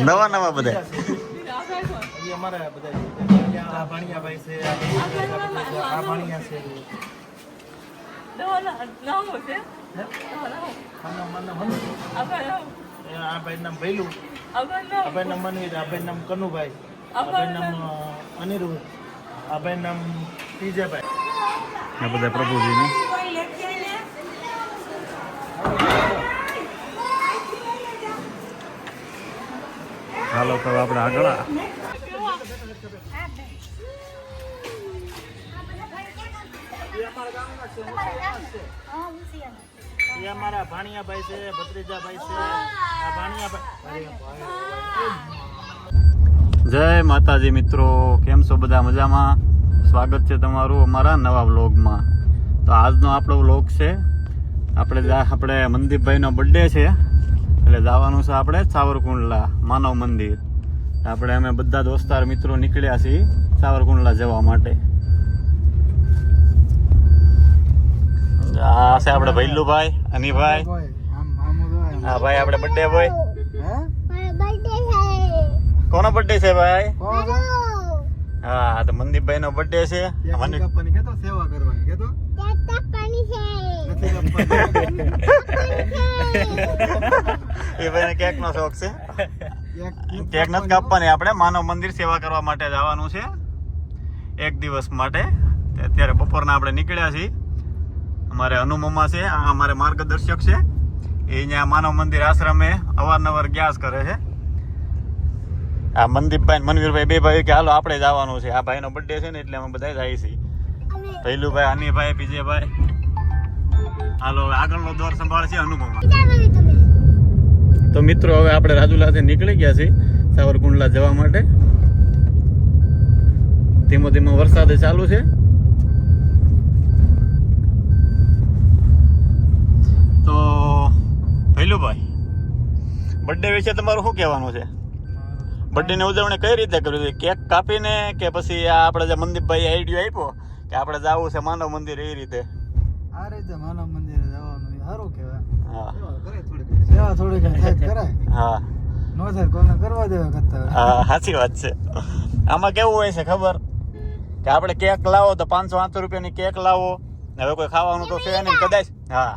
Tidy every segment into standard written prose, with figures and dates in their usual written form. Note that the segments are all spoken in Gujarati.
નવા બધા અમારા બધા ભાણિયા ભાઈ છે આ ભાણિયા છે આ ભાઈ નામ ભૈલું આ ભાઈ નામ મનવીર આ ભાઈ નામ કનુભાઈ આ ભાઈ નામ અનિરુદ્ધ આ ભાઈ નામ પીજાભાઈ આ બધા પ્રભુજીની હાલો તો આપણે આગળ અમારા ભાણિયાભાઈ છે ભત્રીજાભાઈ છે આ ભાણિયાભાઈ. જય માતાજી મિત્રો, કેમ છો બધા? મજામાં? સ્વાગત છે તમારું અમારા નવા વ્લોગમાં. તો આજનો આપણો વ્લોગ છે આપણે મનદીપભાઈનો બર્થડે છે એટલે જવાનું છે આપણે સાવરકુંડલા માનવ મંદિર. આપણે અમે બધા દોસ્તાર મિત્રો નીકળ્યા છીએ સાવરકુંડલા જવા માટે. આ છે આપણે ભૈલુભાઈ, અનિભાઈ, હા ભાઈ આપણે બર્થડે બોય. કોનો બર્થડે છે ભાઈ? હા તો મનદીપભાઈ નો બર્થડે છે. એ ભાઈને કેક નો શોખ છે. કેક નથી કાપવાની, આપણે માનવ મંદિર સેવા કરવા માટે જવાનું છે એક દિવસ માટે. અત્યારે બપોરના આપણે નીકળ્યા છીએ. અમારે અનુમમા છે, આ અમારે માર્ગદર્શક છે. એ અહીંયા માનવ મંદિર આશ્રમે અવારનવાર ગ્યાસ કરે છે. આ મનદીપભાઈ મનવીરભાઈ બે ભાઈ કે હાલો આપણે જવાનું છે. આ ભાઈનો બર્થડે છે ને એટલે અમે બધા જઈએ છીએ. ભૈલુભાઈ, અનિભાઈ, પીજેભાઈ. હાલો હવે આગળનો દોર સંભાળશે અનુભવમાં. તો મિત્રો હવે આપણે રાજુલાથી નીકળી ગયા છીએ સાવરકુંડલા જવા માટે. ધીમો ધીમો વરસાદ ચાલુ છે. તો ભૈલુભાઈ, બર્થડે વિશે તમારું શું કહેવાનું છે? બર્થડે ની ઉજવણી કઈ રીતે કરવી છે? કેક કાપીને કે પછી આ આપણે જે મનદીપભાઈ આઈડિયો આપ્યો કે આપણે જવું છે માનવ મંદિર, એ રીતે? આ રીતે માનવ મંદિરે જવાનું સારું કહેવાય. હા સેવા થોડી કરાય. હા નો થાય કોને કરવા દેવા કરતા. હા સાચી વાત છે. આમાં કેવું હોય છે ખબર કે આપણે કેક લાવો તો 500-800 રૂપિયાની કેક લાવો, હવે કોઈ ખાવાનું તો છે નહીં કદાચ. હા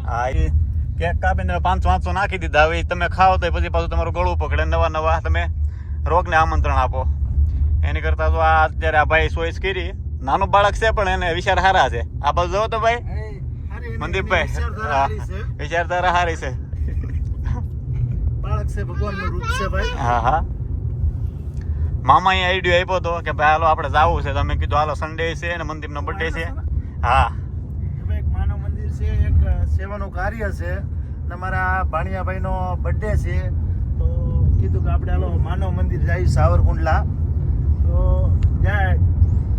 હા, એ કેક કાપીને 500-800 નાખી દીધા. હવે તમે ખાઓ તો પછી પાછું તમારું ગળું પકડે, નવા તમે રોગને આમંત્રણ આપો. એની કરતા તો આ અત્યારે આ ભાઈ ચોઈસ કરી. નાનું બાળક છે પણ એને વિચાર સારા છે. આ બાજુ જોવો તો ભાઈ મનદીપભાઈ, વિચારધારા સારી છે. બાળક છે, ભગવાનનું રૂપ છે ભાઈ. હા હા, મામા અહીંયા આઈડિયો આપ્યો હતો કે ભાઈ હાલો આપણે જવું છે. તમે કીધું હાલો સન્ડે છે અને મનદીપનો બર્થડે છે. હા, એક માનવ મંદિર છે, એક સેવાનું કાર્ય છે અને મારા ભાણિયાભાઈનો બર્થડે છે. તો કીધું કે આપણે હાલો માનવ મંદિર જઈએ સાવરકુંડલા. તો ત્યાં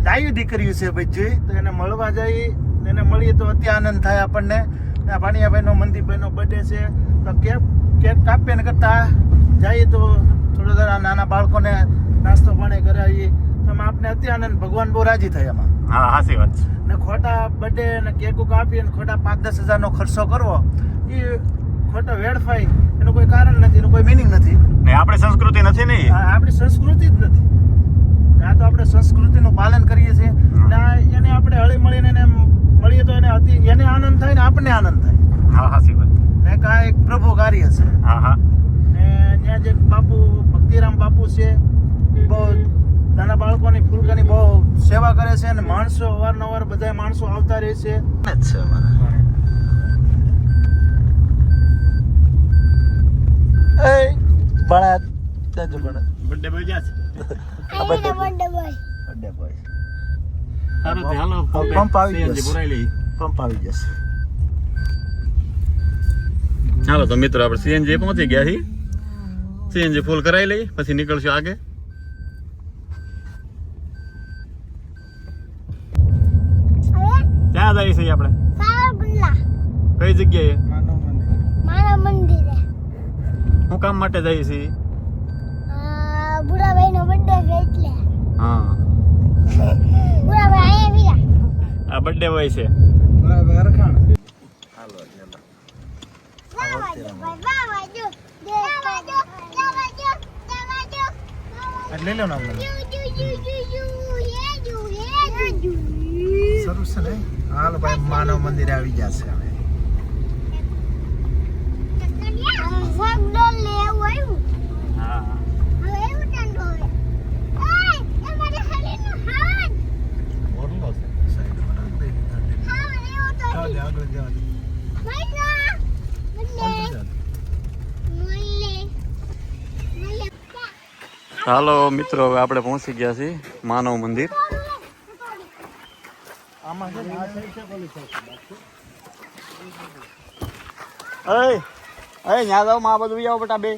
લાવી દીકરીઓ છે બધી, તો એને મળવા જઈએ. એને મળીએ તો અતિ આનંદ થાય આપણને. ભાણિયાભાઈનો મનદીપભાઈનો બર્થડે છે તો કેક કાપીને કરતા જઈએ તો થોડા થોડા નાના બાળકોને નાસ્તો પાણી કરાવીએ તો આપણે અતિ આનંદ, ભગવાન બહુ રાજી થાય એમાં. હા સાચી વાત છે. ને ખોટા બર્થડે ને કેકો કાપી અને ખોટા 5-10 હજારનો ખર્ચો કરવો એ ખોટો વેડફાય, એનું કોઈ કારણ નથી, એનું કોઈ મિનિંગ નથી. ને આપણી સંસ્કૃતિ નથી ને, આપણી સંસ્કૃતિ જ નથી. આ તો આપણે સંસ્કૃતિનું પાલન કરીએ છીએ ને એને આપણે હળી મળીને એને મળીએ તો એને આનંદ થાય ને આપણને આનંદ થાય. હા સાચી વાત. ને કા એક પ્રભુ કાર્ય છે. હા હા, ને ત્યાં જે બાપુ ભક્તિરામ બાપુ છે, બહુ નાના બાળકોની ફૂલકાની બહુ સેવા કરે છે અને માણસો અવારનવાર બધા માણસો આવતા રહે છે. બર્થડે બોય ગયા છે. બર્થડે બોય સારું છે, હાલો પંપ આવી CNG જશે. પુરાઈ લઈ. પંપ આવી જશે. ચાલો તો મિત્રો આપણે સીએનજી પહોંચી ગયા છીએ. સીએનજી ફૂલ કરાવી લઈ પછી નીકળશું આગે. ક્યાં જઈએ છીએ આપણે? કઈ જગ્યાએ? માનવ મંદિરે. શું કામ માટે જઈએ છીએ? બુરાભાઈનો બર્થડે છે એટલે. હા, બુરાભાઈ અહીંયા આ બર્થડે હોય છે. બરાબર રખાણ. વાહ વાહ જો, વાહ વાહ જો, વાહ વાહ જો, વાહ વાહ જો. લઈ લો ને અમને સરસ છે ને હાલ ભાઈ માનવ મંદિરે આવી જશે હવે હા ઓરલો છે આગળ જવા દે હાલો મિત્રો હવે આપણે પહોંચી ગયા છીએ માનવ મંદિર આમાં છે ને આ સાઈડ છે પેલી સાઈડ ન્યા જાવ માં બધું આવો બેટા બે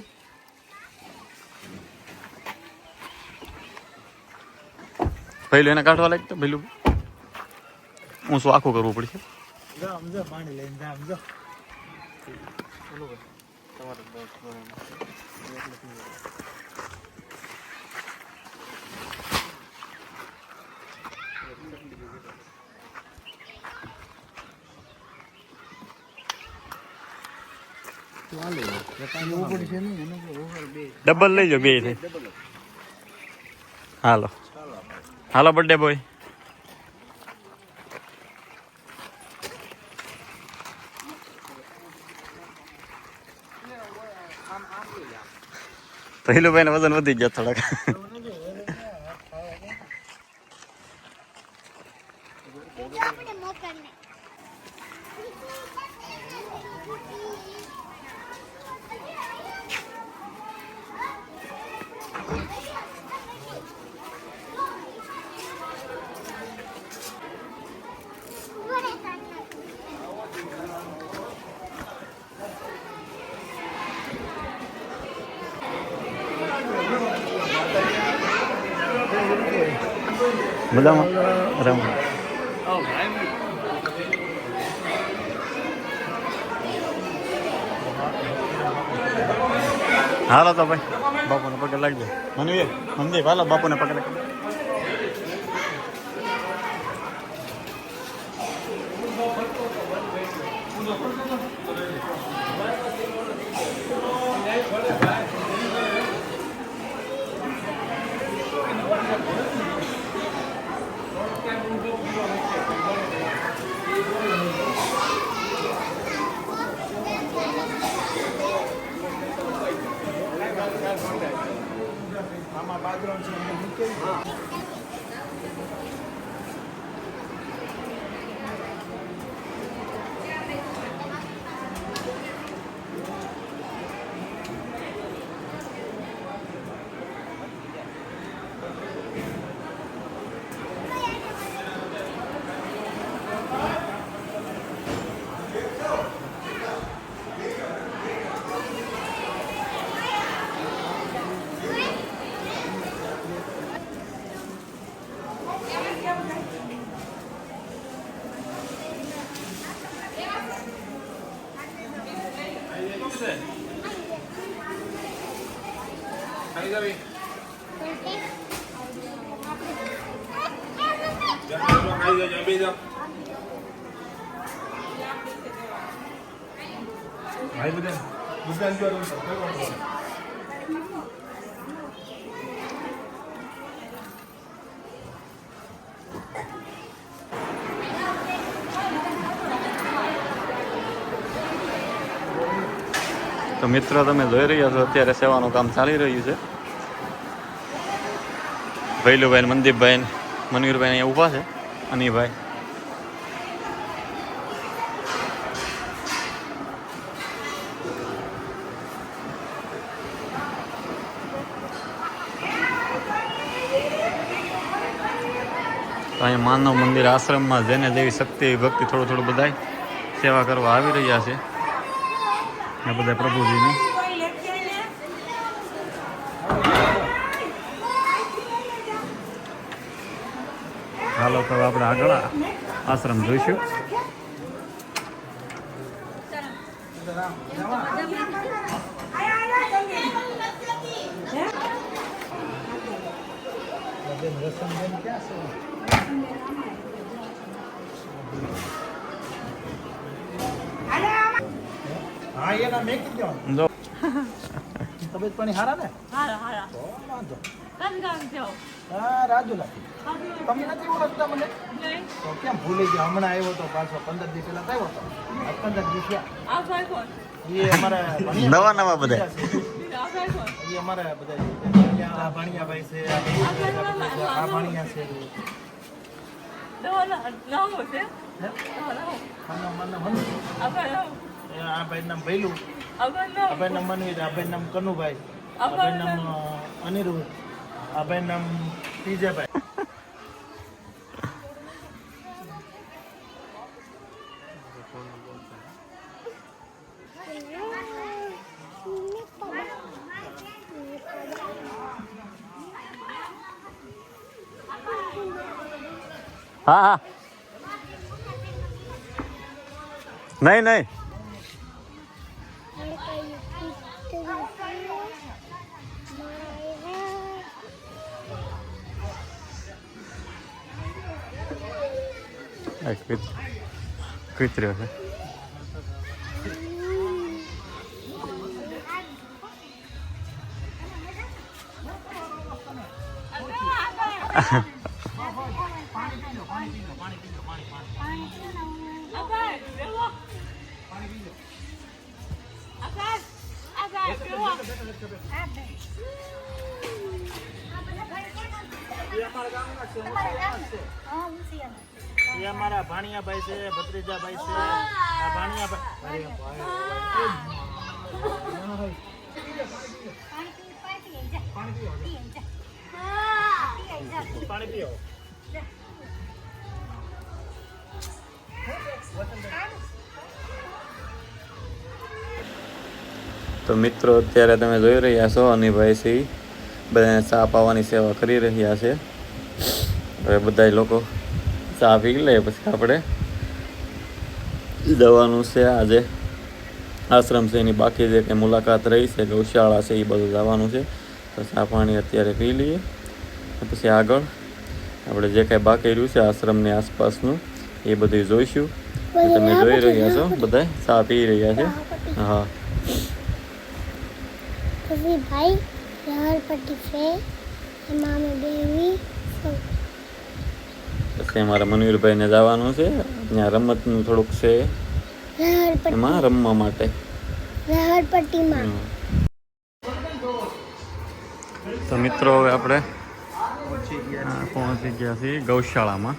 પહેલું એને કાઢવા લાગ તો પહેલું હું શું આખું કરવું પડશે જા સમજો પાણી લઈને જા સમજો ડબલ લઈ જાઓ બે થઈ હાલો હાલો બર્થડે બોય પહેલું ભાઈ વજન વધી ગયા થોડાક મજામાં રમ હાલો તો ભાઈ બાપુને પગે લાગજો મને મંદિર હાલો બાપુને પગે લાગજો આમાં બાજરો છે એને મૂકી તો મિત્રો તમે જોઈ રહ્યા છો અત્યારે સેવાનું કામ ચાલી રહ્યું છે ભૈલુભાઈ મનદીપભાઈ મનવીરભાઈ અહીંયા ઊભા છે અનિભાઈ તો અહીંયા માનવ મંદિર આશ્રમમાં જેને જેવી શક્તિ ભક્તિ થોડું થોડું બધાય સેવા કરવા આવી રહ્યા છે આ બધા પ્રભુજીની હાલો તો આપણે આગળ આશ્રમ જોઈશું હા એના મેં કીધું જો તબિયત પાણી હારા ને હારા હારા વાંધો હા રાજુલાથી તમે નથી ઓળખતા મને તો કેમ ભૂલી ગયા હમણાં આવ્યો તો પાછો 15 દિવસ પહેલા આવ્યો તો 15 દિવસ થયા એ અમારા નવા નવા બધા એ અમારા બધા આ ભાણિયાભાઈ છે આ ભાણિયા છે આ ભાઈ નામ ભૈલું આ ભાઈ નામ મનવીર આ ભાઈ નામ કનુભાઈ આ ભાઈ નામ અનિરુદ્ધ આ ભાઈ નામ ટીજેભાઈ હા હા નહીં નહીં કૂતર્યો છે એ અમારા ભાણિયાભાઈ છે ભત્રીજાભાઈ છે આ ભાણિયાભાઈ પાણી પીઓ તો મિત્રો અત્યારે તમે જોઈ રહ્યા છો અનિભાઈ છે બધાને ચા પાવાની સેવા કરી રહ્યા છે હવે બધા લોકો ચા પી લે પછી આપણે જવાનું છે આજે આશ્રમ છે એની બાકી જે કંઈ મુલાકાત રહી છે ગૌશાળા છે એ બધું જવાનું છે તો ચા પાણી અત્યારે પી લઈએ પછી આગળ આપણે જે કાંઈ બાકી રહ્યું છે આશ્રમની આસપાસનું એ બધું જોઈશું તમે જોઈ રહ્યા છો બધા ચા પી રહ્યા છે હા પછી ભાઈ લહરપટ્ટી છે એમાં અમે બેવી પછી અમારા મનવીરભાઈને જવાનું છે ત્યાં રમતનું થોડુંક છે એમાં રમવા માટે લહરપટ્ટીમાં તો મિત્રો હવે આપણે પહોંચી ગયા છીએ ગૌશાળામાં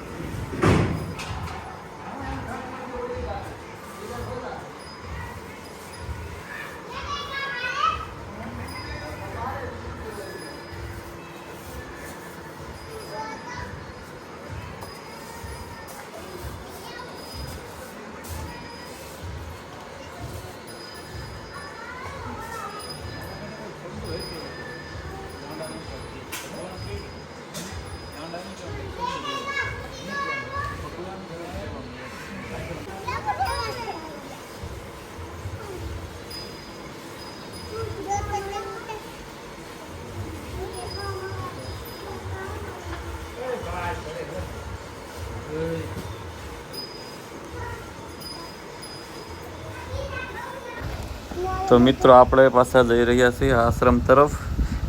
તો મિત્રો આપણે પાછા જઈ રહ્યા છીએ આશ્રમ તરફ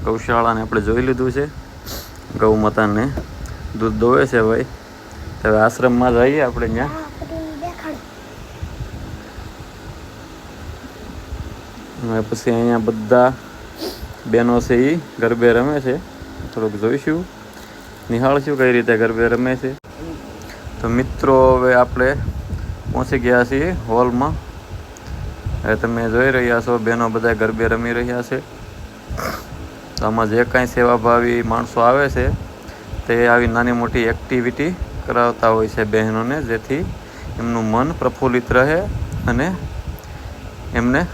ગૌશાળાને આપણે જોઈ લીધું છે ગૌ માતાને દૂધ દોવે છે ભાઈ હવે આશ્રમમાં જઈએ આપણે ત્યાં પછી અહીંયા બધા બહેનો છે એ ગરબે રમે છે થોડુંક જોઈશું નિહાળશું કઈ રીતે ગરબે રમે છે તો મિત્રો હવે આપણે પહોંચી ગયા છીએ હોલમાં હવે તમે જોઈ રહ્યા છો બહેનો બધા ગરબે રમી રહ્યા છે તો આમાં જે કાંઈ સેવાભાવી માણસો આવે છે તે આવી નાની મોટી એક્ટિવિટી કરાવતા હોય છે બહેનોને જેથી એમનું મન પ્રફુલ્લિત રહે અને એમને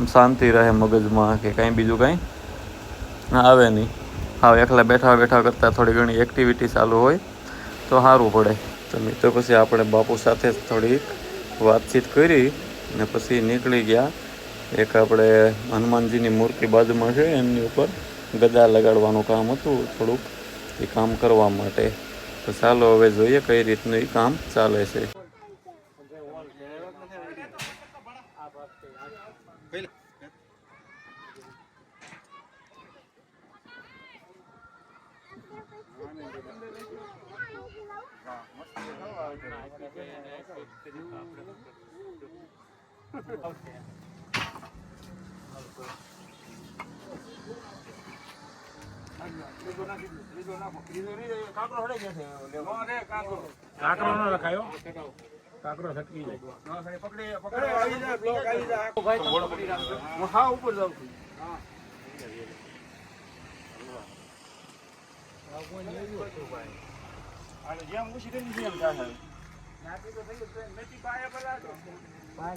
શાંતિ રહે મગજમાં કે કાંઈ બીજું કાંઈ આવે નહીં હા એકલા બેઠા બેઠા કરતાં થોડી ઘણી એક્ટિવિટી ચાલુ હોય તો સારું પડે તો મિત્રો પછી આપણે બાપુ સાથે થોડીક વાતચીત કરી અને પછી નીકળી ગયા એક આપણે હનુમાનજીની મૂર્તિ બાજુમાં છે એમની ઉપર ગદા લગાડવાનું કામ હતું થોડુંક એ કામ કરવા માટે તો ચાલો હવે જોઈએ કઈ રીતનું એ કામ ચાલે છે કાકરો ન રખાયો કાકરો છટકી જાય હા ઉપર જાઉં છું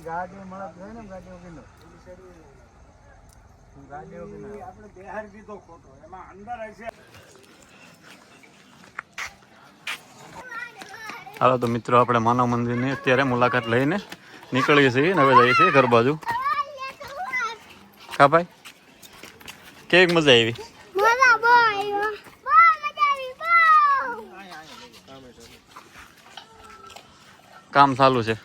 ગાડી મળે તો ને ગાડી ઉભી ગાડી ઉભી આપણે બિહાર કીધો ખોટો એમાં અંદર હશે. હાલો તો મિત્રો આપણે માનવ મંદિરની અત્યારે મુલાકાત લઈને નીકળીએ છીએ ને હવે જઈએ છીએ ઘર બાજુ. હા ભાઈ કેવી મજા આવી? મજા બહુ આવ્યો, બહુ મજા આવી, બહુ. કામ ચાલુ છે.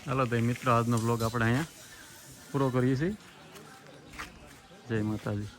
હાલો તો મિત્રો આજનો બ્લોગ આપણે અહીંયા પૂરો કરીએ છીએ. જય માતાજી.